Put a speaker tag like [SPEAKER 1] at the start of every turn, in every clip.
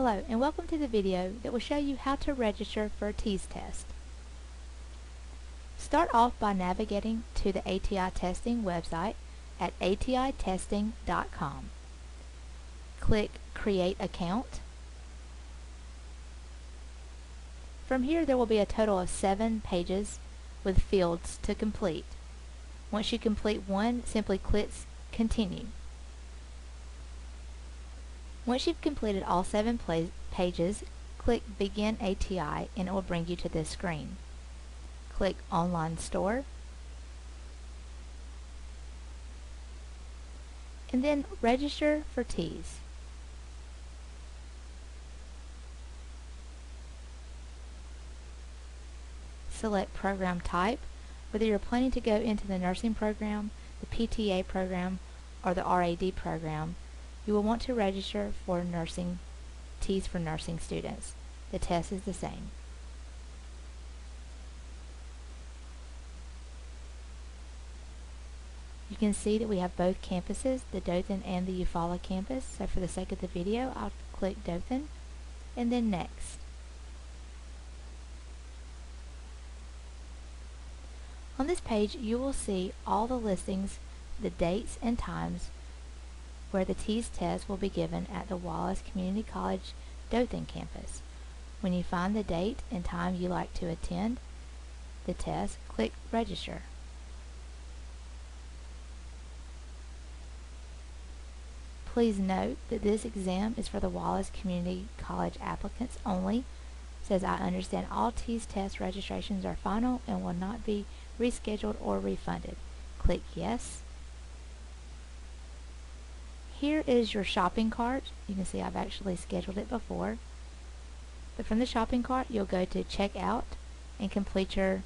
[SPEAKER 1] Hello and welcome to the video that will show you how to register for a TEAS test. Start off by navigating to the ATI testing website at atitesting.com. Click Create Account. From here there will be a total of 7 pages with fields to complete. Once you complete one, simply click Continue. Once you've completed all 7 pages, click Begin ATI and it will bring you to this screen. Click Online Store and then Register for TEAS. Select program type, whether you're planning to go into the nursing program, the PTA program, or the RAD program. You will want to register for nursing TEAS for nursing students. The test is the same. You can see that we have both campuses, the Dothan and the Eufaula campus. So for the sake of the video, I'll click Dothan and then Next. On this page, you will see all the listings, the dates and times where the TEAS test will be given at the Wallace Community College Dothan campus. When you find the date and time you like to attend the test, click Register. Please note that this exam is for the Wallace Community College applicants only. It says, I understand all TEAS test registrations are final and will not be rescheduled or refunded. Click Yes. Here is your shopping cart. You can see I've actually scheduled it before. But from the shopping cart, you'll go to Checkout and complete your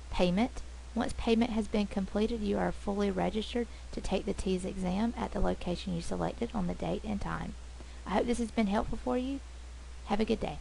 [SPEAKER 1] payment. Once payment has been completed, you are fully registered to take the TEAS exam at the location you selected on the date and time. I hope this has been helpful for you. Have a good day.